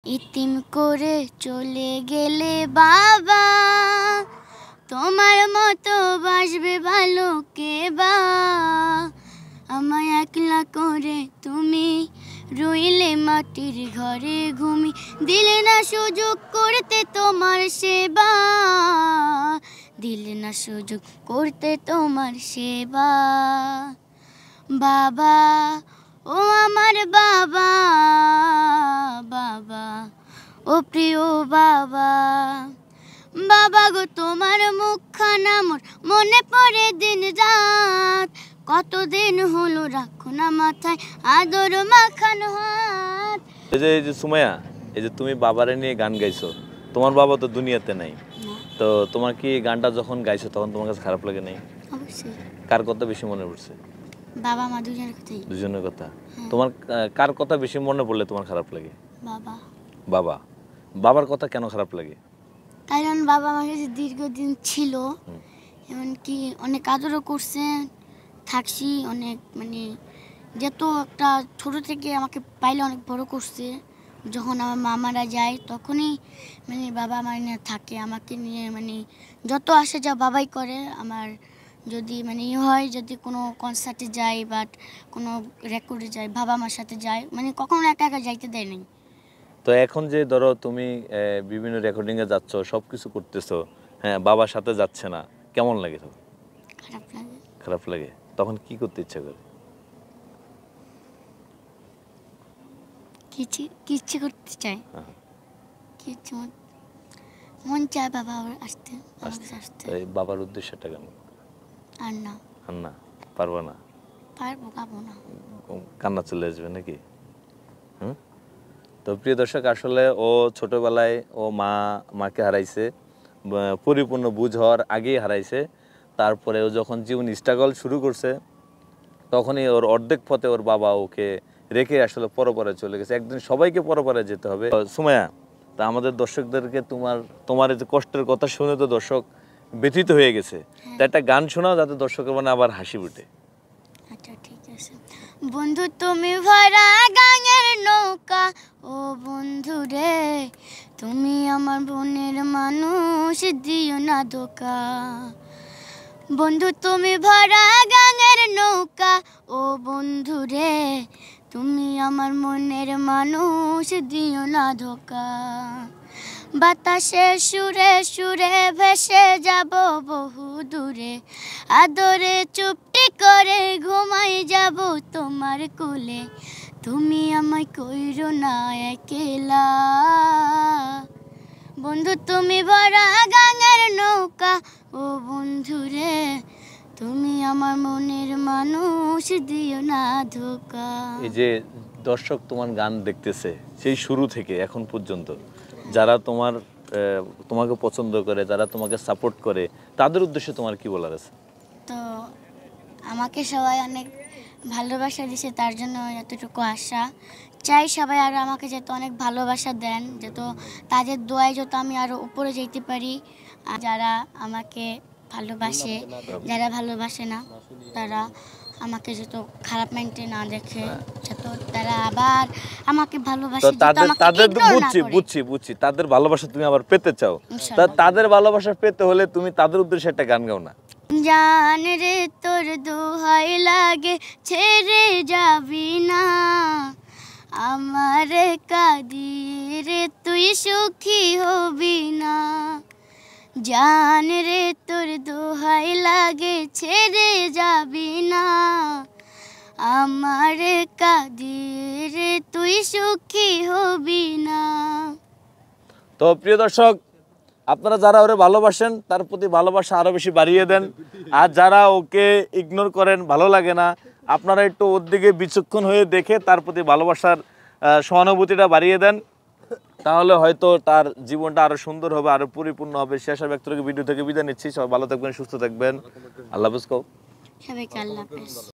ইতিম করে চলে গেলে বাবা, তোমার মতো বাসবে ভালো কে বা। আমায় একলা করে তুমি রইলে মাটির ঘরে ঘুমি, দিলে না সুযোগ করতে তোমার সেবা, দিলে না সুযোগ করতে তোমার সেবা। বাবা ও আমার বাবা, বাবা ও প্রিয় বাবা, বাবা গো তোমার মুখখানা মোর মনে পড়ে দিন রাত। কতদিন হলো রাখো না মাথায় আদর মাখানো হাত। এই যে সুমাইয়া, এই যে তুমি বাবারে নিয়ে গান গাইছো, তোমার বাবা তো দুনিয়াতে নাই, তো তোমার কি গানটা যখন গাইছো তখন তোমার কাছে খারাপ লাগে নাই? অবশ্যই। কার কথা বেশি মনে পড়ছে? বাবা মা দুজনের কথাই। দুজনের কথা। তোমার কার কথা বেশি মনে পড়লে তোমার খারাপ লাগে? বাবা। বাবা। বাবার কথা কেন খারাপ লাগে? কারণ বাবা আমার কাছে দীর্ঘদিন ছিল, এমনকি অনেক আদরও করছে, থাকছি অনেক, মানে যেহেতু একটা ছোট থেকে আমাকে পাইলে অনেক বড় করছে। যখন আমার মামারা যায় তখনই মানে বাবা আমার নিয়ে থাকে, আমাকে নিয়ে মানে যত আসে যা বাবাই করে। আমার যদি মানে হয়, যদি কোনো কনসার্টে যাই বা কোনো রেকর্ডে যাই, বাবা আমার সাথে যায়, মানে কখনো একা একা যাইতে দেয় নাই। তো এখন যে ধরো তুমি বিভিন্ন রেকর্ডিংয়ে যাচ্ছ, সব কিছু করতেছো, হ্যাঁ, বাবার সাথে যাচ্ছে না, কেমন লাগে তখন? খারাপ লাগে। খারাপ লাগে। তখন কি করতে ইচ্ছা করে? কিচ্ছু করতে চাই, কিচ্ছু মন চায় বাবা আসতে, আসতে। এই বাবার উদ্দেশ্যটা কেন? আর না। আর না, পারবো না, পারবো, পাবো না, কান্না চলে আসবে নাকি? হুম। তো প্রিয় দর্শক, আসলে ও ছোটবেলায় ও মাকে হারাইছে, পরিপূর্ণ বুঝ হওয়ার আগেই হারাইছে। তারপরে ও যখন জীবন স্ট্রাগল শুরু করছে, তখনই ওর অর্ধেক পথে ওর বাবা ওকে রেখে আসলে পরপরে চলে গেছে। একদিন সবাইকে পরপরে যেতে হবে। সুমাইয়া, তা আমাদের দর্শকদেরকে তোমার এই যে কষ্টের কথা শুনে তো দর্শক ব্যথিত হয়ে গেছে, তা একটা গান শোনাও যাতে দর্শকের মনে আবার হাসি উঠে। আচ্ছা ঠিক আছে। বন্ধু তুমি ভরা গাঙের নৌকা, ও বন্ধু রে তুমি আমার বোনের মানুষ, দিও না ধোকা। বন্ধু তুমি ভরা গাঙের নৌকা, ও বন্ধু রে তুমি আমার মনের মানুষ, দিও না ধোকা। বাতাসে সুরে সুরে ভেসে যাব বহু দূরে, আদরে চুপটি করে ঘুমাই যাব তোমার কোলে, তুমি আমায় কইরো না একলা। বন্ধু তুমি ভরা গাঙের নৌকা, ও বন্ধু রে তুমি আমার মনের মানুষ, দিও না ধোকা। এই যে দর্শক তোমার গান দেখতেছে সেই শুরু থেকে এখন পর্যন্ত, যারা তোমাকে পছন্দ করে, যারা তোমাকে সাপোর্ট করে, তাদের উদ্দেশ্যে তোমার কি বলার আছে? তো আমাকে সবাই অনেক ভালোবাসা দিছে, তার জন্য এতটুকু আশা চাই সবাই আরও আমাকে যাতে অনেক ভালোবাসা দেন, যাতে তাদের দোয়ায় যত আমি আরও উপরে যেতে পারি। আর যারা আমাকে ভালোবাসে, যারা ভালোবাসে না, তারা আমাকে যত খারাপ মাইন্ডে না দেখে, যত তারা আবার আমাকে ভালোবাসে, বুঝছি তাদের ভালোবাসা তুমি আবার পেতে চাও। তাদের ভালোবাসা পেতে হলে তুমি তাদের উদ্দেশ্যে একটা গান গাও না। জান রে তোর দোহাই লাগে ছেড়ে যাবি না, আমার কাঁদিয়ে রে তুই সুখী হবি না। জান রে তোর দোহাই লাগে ছেড়ে যাবি না, আমার কাঁদিয়ে রে তুই সুখী হবি না। তো প্রিয় দর্শক, আপনারা যারা ওরে ভালোবাসেন তার প্রতি ভালোবাসা আরো বেশি বাড়িয়ে দেন, আর যারা ওকে ইগনোর করেন, ভালো লাগে না, আপনারা একটু ওর দিকে বিচক্ষণ হয়ে দেখে তার প্রতি ভালোবাসার সহানুভূতিটা বাড়িয়ে দেন, তাহলে হয়তো তার জীবনটা আরো সুন্দর হবে, আরো পরিপূর্ণ হবে। শেষ ব্যক্তি ভিডিও থেকে বিদায় নিচ্ছি। সবাই ভালো থাকবেন, সুস্থ থাকবেন। আল্লাহ হাফেজ। সবাইকে আল্লাহ হাফেজ।